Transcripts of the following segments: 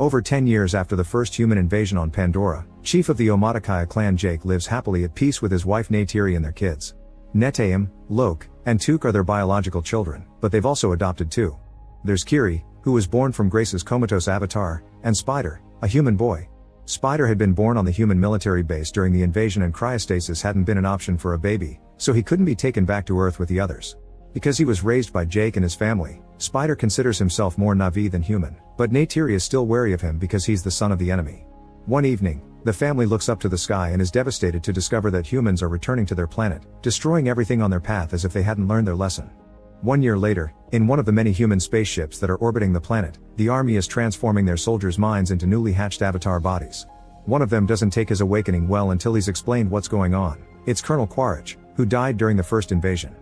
Over 10 years after the first human invasion on Pandora, chief of the Omaticaya clan Jake lives happily at peace with his wife Neytiri and their kids. Netayam, Lok, and Tuk are their biological children, but they've also adopted two. There's Kiri, who was born from Grace's comatose avatar, and Spider, a human boy. Spider had been born on the human military base during the invasion and cryostasis hadn't been an option for a baby, so he couldn't be taken back to Earth with the others. Because he was raised by Jake and his family, Spider considers himself more Na'vi than human, but Neytiri is still wary of him because he's the son of the enemy. One evening, the family looks up to the sky and is devastated to discover that humans are returning to their planet, destroying everything on their path as if they hadn't learned their lesson. 1 year later, in one of the many human spaceships that are orbiting the planet, the army is transforming their soldiers' minds into newly hatched avatar bodies. One of them doesn't take his awakening well until he's explained what's going on. It's Colonel Quaritch, who died during the first invasion.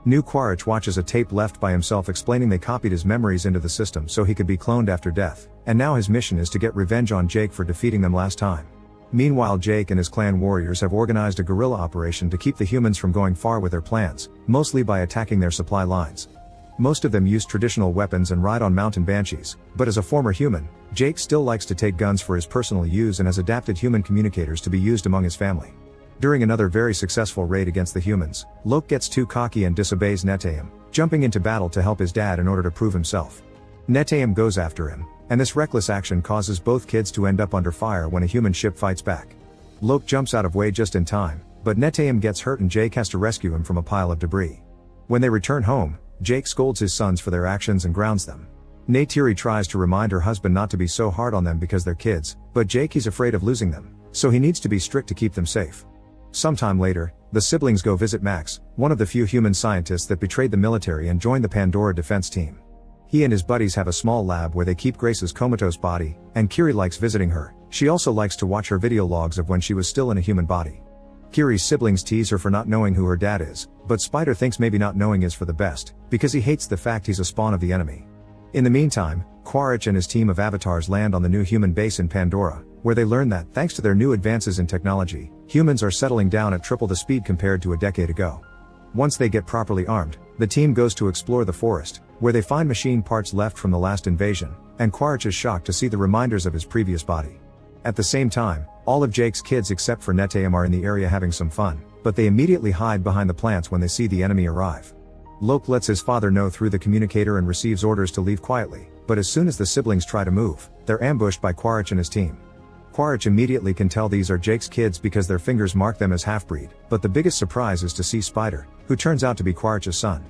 New Quaritch watches a tape left by himself explaining they copied his memories into the system so he could be cloned after death, and now his mission is to get revenge on Jake for defeating them last time. Meanwhile, Jake and his clan warriors have organized a guerrilla operation to keep the humans from going far with their plans, mostly by attacking their supply lines. Most of them use traditional weapons and ride on mountain banshees, but as a former human, Jake still likes to take guns for his personal use and has adapted human communicators to be used among his family. During another very successful raid against the humans, Lok gets too cocky and disobeys Netayam, jumping into battle to help his dad in order to prove himself. Netayam goes after him, and this reckless action causes both kids to end up under fire when a human ship fights back. Lok jumps out of way just in time, but Netayam gets hurt and Jake has to rescue him from a pile of debris. When they return home, Jake scolds his sons for their actions and grounds them. Neytiri tries to remind her husband not to be so hard on them because they're kids, but Jake's afraid of losing them, so he needs to be strict to keep them safe. Sometime later, the siblings go visit Max, one of the few human scientists that betrayed the military and joined the Pandora defense team. He and his buddies have a small lab where they keep Grace's comatose body, and Kiri likes visiting her. She also likes to watch her video logs of when she was still in a human body. Kiri's siblings tease her for not knowing who her dad is, but Spider thinks maybe not knowing is for the best, because he hates the fact he's a spawn of the enemy. In the meantime, Quaritch and his team of avatars land on the new human base in Pandora, where they learn that, thanks to their new advances in technology, humans are settling down at triple the speed compared to a decade ago. Once they get properly armed, the team goes to explore the forest, where they find machine parts left from the last invasion, and Quaritch is shocked to see the reminders of his previous body. At the same time, all of Jake's kids except for Netayam are in the area having some fun, but they immediately hide behind the plants when they see the enemy arrive. Lok lets his father know through the communicator and receives orders to leave quietly, but as soon as the siblings try to move, they're ambushed by Quaritch and his team. Quaritch immediately can tell these are Jake's kids because their fingers mark them as half-breed, but the biggest surprise is to see Spider, who turns out to be Quaritch's son.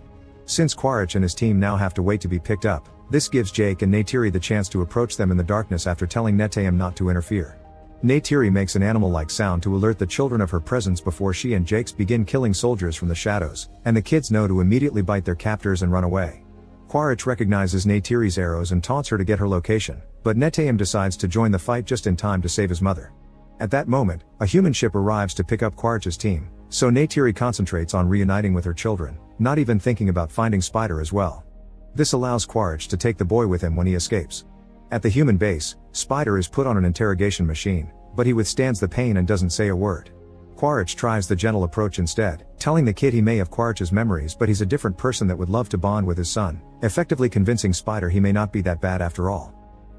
Since Quaritch and his team now have to wait to be picked up, this gives Jake and Neytiri the chance to approach them in the darkness after telling Netayam not to interfere. Neytiri makes an animal-like sound to alert the children of her presence before she and Jake begin killing soldiers from the shadows, and the kids know to immediately bite their captors and run away. Quaritch recognizes Neytiri's arrows and taunts her to get her location, but Netayam decides to join the fight just in time to save his mother. At that moment, a human ship arrives to pick up Quaritch's team, so Neytiri concentrates on reuniting with her children, not even thinking about finding Spider as well. This allows Quaritch to take the boy with him when he escapes. At the human base, Spider is put on an interrogation machine, but he withstands the pain and doesn't say a word. Quaritch tries the gentle approach instead, telling the kid he may have Quaritch's memories but he's a different person that would love to bond with his son, effectively convincing Spider he may not be that bad after all.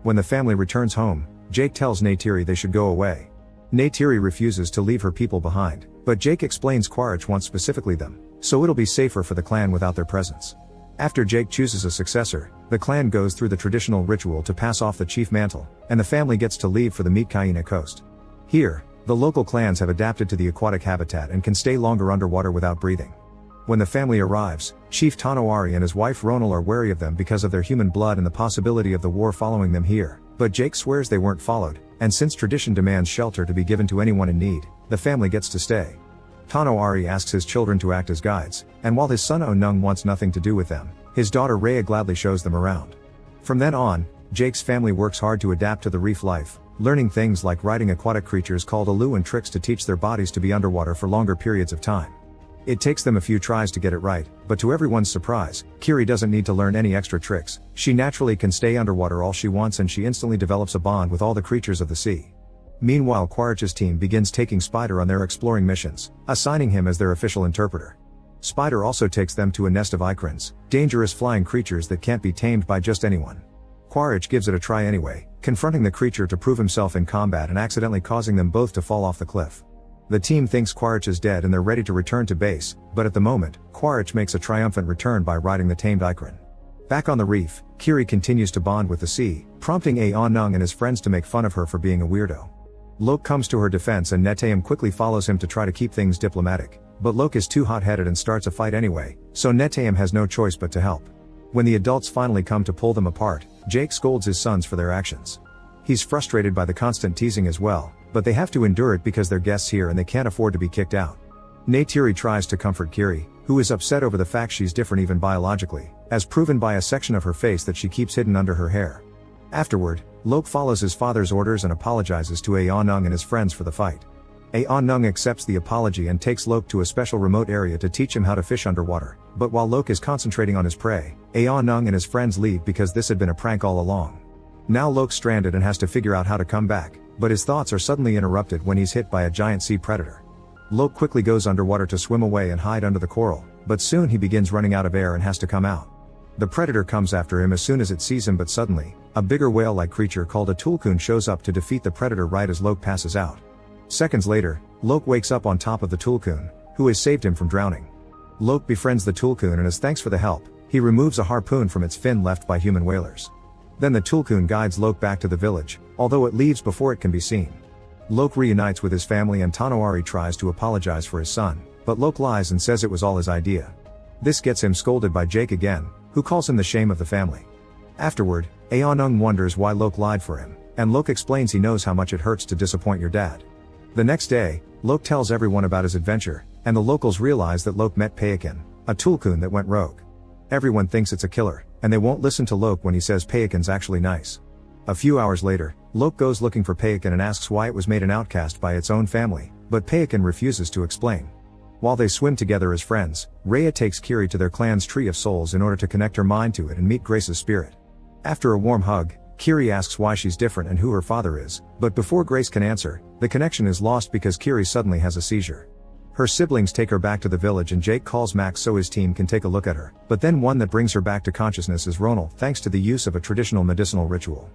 When the family returns home, Jake tells Neytiri they should go away. Neytiri refuses to leave her people behind, but Jake explains Quaritch wants specifically them, so it'll be safer for the clan without their presence. After Jake chooses a successor, the clan goes through the traditional ritual to pass off the chief mantle, and the family gets to leave for the Meatkaina coast. Here, the local clans have adapted to the aquatic habitat and can stay longer underwater without breathing. When the family arrives, Chief Tanoari and his wife Ronal are wary of them because of their human blood and the possibility of the war following them here, but Jake swears they weren't followed, and since tradition demands shelter to be given to anyone in need, the family gets to stay. Tanoari asks his children to act as guides, and while his son Onung wants nothing to do with them, his daughter Rhea gladly shows them around. From then on, Jake's family works hard to adapt to the reef life, learning things like riding aquatic creatures called alu and tricks to teach their bodies to be underwater for longer periods of time. It takes them a few tries to get it right, but to everyone's surprise, Kiri doesn't need to learn any extra tricks. She naturally can stay underwater all she wants and she instantly develops a bond with all the creatures of the sea. Meanwhile, Quaritch's team begins taking Spider on their exploring missions, assigning him as their official interpreter. Spider also takes them to a nest of ikrins, dangerous flying creatures that can't be tamed by just anyone. Quaritch gives it a try anyway, confronting the creature to prove himself in combat and accidentally causing them both to fall off the cliff. The team thinks Quaritch is dead and they're ready to return to base, but at the moment, Quaritch makes a triumphant return by riding the tamed Ikran. Back on the reef, Kiri continues to bond with the sea, prompting Aonung and his friends to make fun of her for being a weirdo. Lok comes to her defense and Netayam quickly follows him to try to keep things diplomatic, but Lok is too hot-headed and starts a fight anyway, so Netayam has no choice but to help. When the adults finally come to pull them apart, Jake scolds his sons for their actions. He's frustrated by the constant teasing as well, but they have to endure it because they're guests here and they can't afford to be kicked out. Neytiri tries to comfort Kiri, who is upset over the fact she's different even biologically, as proven by a section of her face that she keeps hidden under her hair. Afterward, Lok follows his father's orders and apologizes to Aonung and his friends for the fight. Aonung accepts the apology and takes Lok to a special remote area to teach him how to fish underwater, but while Lok is concentrating on his prey, Aonung and his friends leave because this had been a prank all along. Now Lok's stranded and has to figure out how to come back, but his thoughts are suddenly interrupted when he's hit by a giant sea predator. Lok quickly goes underwater to swim away and hide under the coral, but soon he begins running out of air and has to come out. The predator comes after him as soon as it sees him, but suddenly, a bigger whale-like creature called a tulkun shows up to defeat the predator right as Lok passes out. Seconds later, Lok wakes up on top of the tulkun, who has saved him from drowning. Lok befriends the tulkun and as thanks for the help, he removes a harpoon from its fin left by human whalers. Then the tulkun guides Lok back to the village, although it leaves before it can be seen. Lok reunites with his family and Tanawari tries to apologize for his son, but Lok lies and says it was all his idea. This gets him scolded by Jake again, who calls him the shame of the family. Afterward, Aonung wonders why Lok lied for him, and Lok explains he knows how much it hurts to disappoint your dad. The next day, Lok tells everyone about his adventure, and the locals realize that Lok met Payakan, a tulkun that went rogue. Everyone thinks it's a killer, and they won't listen to Lok when he says Payakan's actually nice. A few hours later, Lok goes looking for Payakan and asks why it was made an outcast by its own family, but Payakan refuses to explain. While they swim together as friends, Rhea takes Kiri to their clan's Tree of Souls in order to connect her mind to it and meet Grace's spirit. After a warm hug, Kiri asks why she's different and who her father is, but before Grace can answer, the connection is lost because Kiri suddenly has a seizure. Her siblings take her back to the village and Jake calls Max so his team can take a look at her, but then one that brings her back to consciousness is Ronald thanks to the use of a traditional medicinal ritual.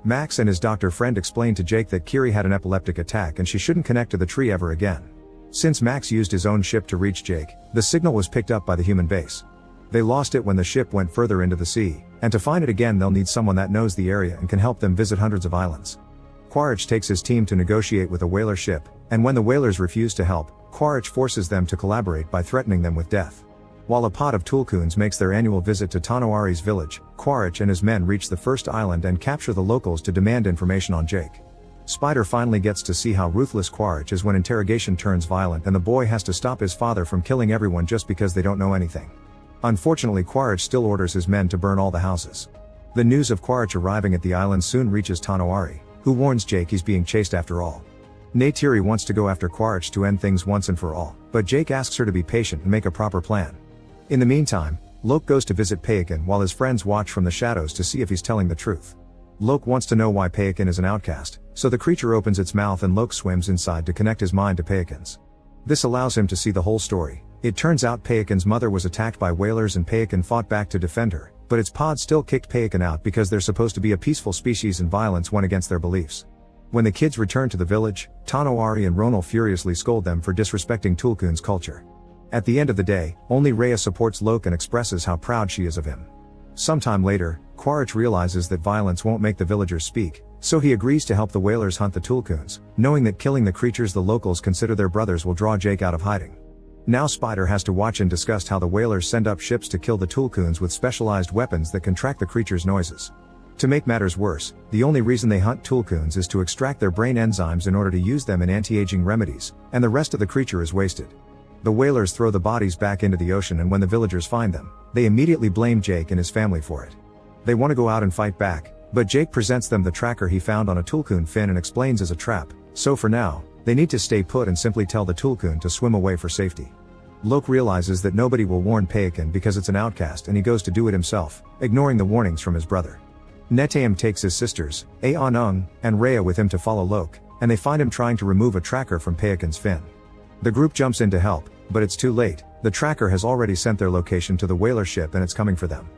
Max and his doctor friend explain to Jake that Kiri had an epileptic attack and she shouldn't connect to the tree ever again. Since Max used his own ship to reach Jake, the signal was picked up by the human base. They lost it when the ship went further into the sea, and to find it again they'll need someone that knows the area and can help them visit hundreds of islands. Quaritch takes his team to negotiate with a whaler ship, and when the whalers refuse to help, Quaritch forces them to collaborate by threatening them with death. While a pod of tulkuns makes their annual visit to Tanawari's village, Quaritch and his men reach the first island and capture the locals to demand information on Jake. Spider finally gets to see how ruthless Quaritch is when interrogation turns violent and the boy has to stop his father from killing everyone just because they don't know anything. Unfortunately, Quaritch still orders his men to burn all the houses. The news of Quaritch arriving at the island soon reaches Tanawari, who warns Jake he's being chased after all. Neytiri wants to go after Quaritch to end things once and for all, but Jake asks her to be patient and make a proper plan. In the meantime, Lok goes to visit Payakan while his friends watch from the shadows to see if he's telling the truth. Lok wants to know why Payakan is an outcast, so the creature opens its mouth and Lok swims inside to connect his mind to Payakan's. This allows him to see the whole story. It turns out Payakan's mother was attacked by whalers and Payakan fought back to defend her, but its pod still kicked Payakan out because they're supposed to be a peaceful species and violence went against their beliefs. When the kids return to the village, Tanawari and Ronal furiously scold them for disrespecting Tulkun's culture. At the end of the day, only Rhea supports Lok and expresses how proud she is of him. Sometime later, Quaritch realizes that violence won't make the villagers speak, so he agrees to help the whalers hunt the Tulkuns, knowing that killing the creatures the locals consider their brothers will draw Jake out of hiding. Now Spider has to watch in disgust how the whalers send up ships to kill the Tulkuns with specialized weapons that can track the creatures' noises. To make matters worse, the only reason they hunt Tulkuns is to extract their brain enzymes in order to use them in anti-aging remedies, and the rest of the creature is wasted. The whalers throw the bodies back into the ocean and when the villagers find them, they immediately blame Jake and his family for it. They want to go out and fight back, but Jake presents them the tracker he found on a Tulkun fin and explains as a trap, so for now, they need to stay put and simply tell the Tulkun to swim away for safety. Lok realizes that nobody will warn Payakan because it's an outcast and he goes to do it himself, ignoring the warnings from his brother. Netayam takes his sisters, Aonung, and Rhea with him to follow Lok, and they find him trying to remove a tracker from Payakan's fin. The group jumps in to help, but it's too late, the tracker has already sent their location to the whaler ship and it's coming for them.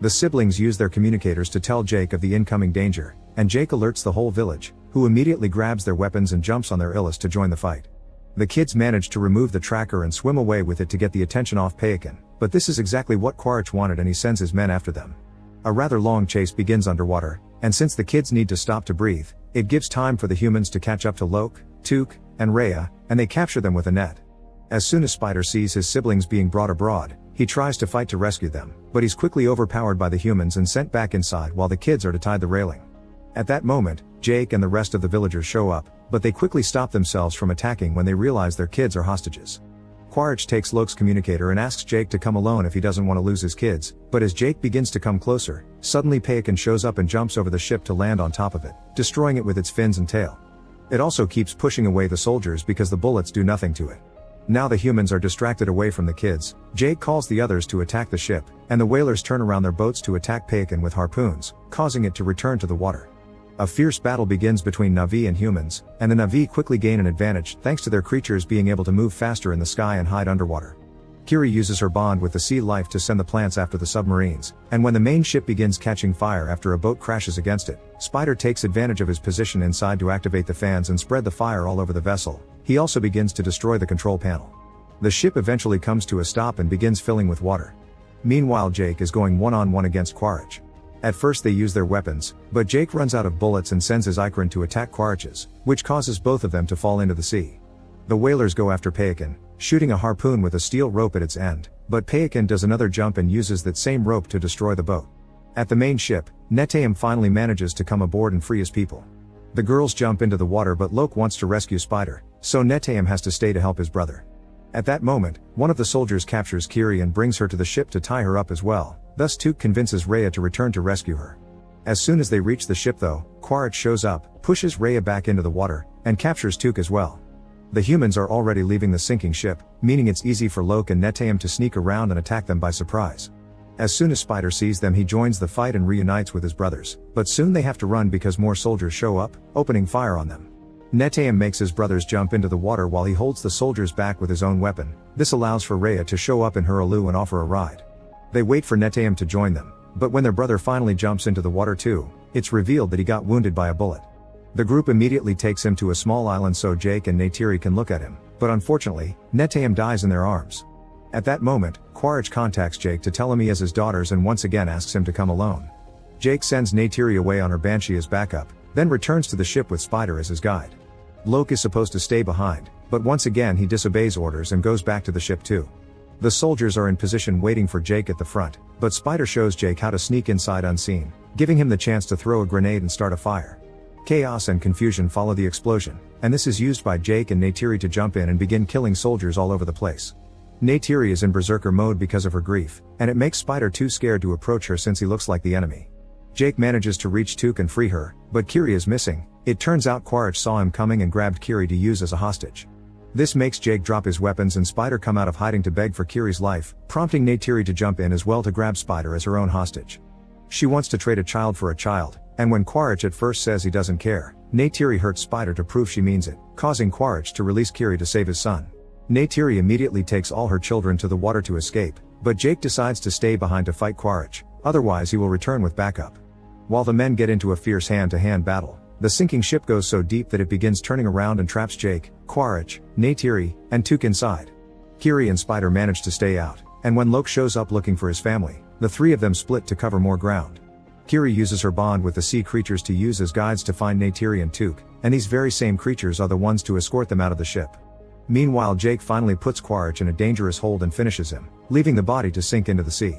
The siblings use their communicators to tell Jake of the incoming danger, and Jake alerts the whole village, who immediately grabs their weapons and jumps on their illest to join the fight. The kids manage to remove the tracker and swim away with it to get the attention off Payakan, but this is exactly what Quaritch wanted and he sends his men after them. A rather long chase begins underwater, and since the kids need to stop to breathe, it gives time for the humans to catch up to Loke, Took, and Rhea, and they capture them with a net. As soon as Spider sees his siblings being brought abroad, he tries to fight to rescue them, but he's quickly overpowered by the humans and sent back inside while the kids are to tie the railing. At that moment, Jake and the rest of the villagers show up, but they quickly stop themselves from attacking when they realize their kids are hostages. Quaritch takes Loke's communicator and asks Jake to come alone if he doesn't want to lose his kids, but as Jake begins to come closer, suddenly Payakan shows up and jumps over the ship to land on top of it, destroying it with its fins and tail. It also keeps pushing away the soldiers because the bullets do nothing to it. Now the humans are distracted away from the kids, Jake calls the others to attack the ship, and the whalers turn around their boats to attack Payakan with harpoons, causing it to return to the water. A fierce battle begins between Na'vi and humans, and the Na'vi quickly gain an advantage thanks to their creatures being able to move faster in the sky and hide underwater. Kiri uses her bond with the sea life to send the plants after the submarines, and when the main ship begins catching fire after a boat crashes against it, Spider takes advantage of his position inside to activate the fans and spread the fire all over the vessel. He also begins to destroy the control panel. The ship eventually comes to a stop and begins filling with water. Meanwhile, Jake is going one-on-one against Quaritch. At first they use their weapons, but Jake runs out of bullets and sends his Ikran to attack Quaritch's, which causes both of them to fall into the sea. The whalers go after Payakan, shooting a harpoon with a steel rope at its end, but Payakan does another jump and uses that same rope to destroy the boat. At the main ship, Netayam finally manages to come aboard and free his people. The girls jump into the water but Loke wants to rescue Spider, so Netayam has to stay to help his brother. At that moment, one of the soldiers captures Kiri and brings her to the ship to tie her up as well, thus Took convinces Rhea to return to rescue her. As soon as they reach the ship though, Quaritch shows up, pushes Rhea back into the water, and captures Took as well. The humans are already leaving the sinking ship, meaning it's easy for Loke and Netayam to sneak around and attack them by surprise. As soon as Spider sees them he joins the fight and reunites with his brothers, but soon they have to run because more soldiers show up, opening fire on them. Netayam makes his brothers jump into the water while he holds the soldiers back with his own weapon. This allows for Rhea to show up in her Alu and offer a ride. They wait for Netayam to join them, but when their brother finally jumps into the water too, it's revealed that he got wounded by a bullet. The group immediately takes him to a small island so Jake and Neytiri can look at him, but unfortunately, Netayam dies in their arms. At that moment, Quaritch contacts Jake to tell him he has his daughters and once again asks him to come alone. Jake sends Neytiri away on her Banshee as backup, then returns to the ship with Spider as his guide. Loke is supposed to stay behind, but once again he disobeys orders and goes back to the ship too. The soldiers are in position waiting for Jake at the front, but Spider shows Jake how to sneak inside unseen, giving him the chance to throw a grenade and start a fire. Chaos and confusion follow the explosion, and this is used by Jake and Neytiri to jump in and begin killing soldiers all over the place. Neytiri is in berserker mode because of her grief, and it makes Spider too scared to approach her since he looks like the enemy. Jake manages to reach Took and free her, but Kiri is missing. It turns out Quaritch saw him coming and grabbed Kiri to use as a hostage. This makes Jake drop his weapons and Spider come out of hiding to beg for Kiri's life, prompting Neytiri to jump in as well to grab Spider as her own hostage. She wants to trade a child for a child, and when Quaritch at first says he doesn't care, Neytiri hurts Spider to prove she means it, causing Quaritch to release Kiri to save his son. Neytiri immediately takes all her children to the water to escape, but Jake decides to stay behind to fight Quaritch, otherwise he will return with backup. While the men get into a fierce hand-to-hand battle, the sinking ship goes so deep that it begins turning around and traps Jake, Quaritch, Neytiri, and Took inside. Kiri and Spider manage to stay out, and when Loke shows up looking for his family, the three of them split to cover more ground. Kiri uses her bond with the sea creatures to use as guides to find Neytiri and Took, and these very same creatures are the ones to escort them out of the ship. Meanwhile, Jake finally puts Quaritch in a dangerous hold and finishes him, leaving the body to sink into the sea.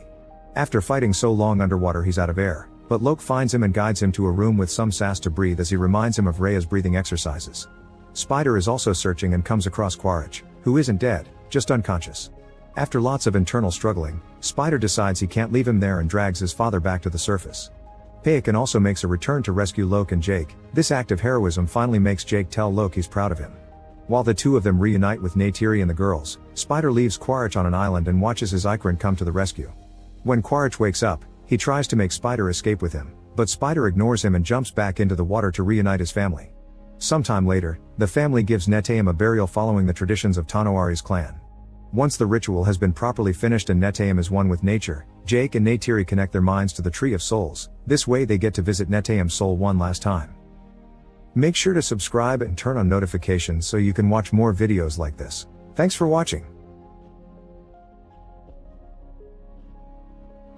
After fighting so long underwater he's out of air, but Loke finds him and guides him to a room with some sass to breathe as he reminds him of Rhea's breathing exercises. Spider is also searching and comes across Quaritch, who isn't dead, just unconscious. After lots of internal struggling, Spider decides he can't leave him there and drags his father back to the surface. Payakan also makes a return to rescue Loke and Jake. This act of heroism finally makes Jake tell Loke he's proud of him. While the two of them reunite with Neytiri and the girls, Spider leaves Quaritch on an island and watches his Ikran come to the rescue. When Quaritch wakes up, he tries to make Spider escape with him, but Spider ignores him and jumps back into the water to reunite his family. Sometime later, the family gives Netayam a burial following the traditions of Tanoari's clan. Once the ritual has been properly finished and Neteyam is one with nature, Jake and Neytiri connect their minds to the Tree of Souls. This way they get to visit Neteyam's soul one last time. Make sure to subscribe and turn on notifications so you can watch more videos like this. Thanks for watching.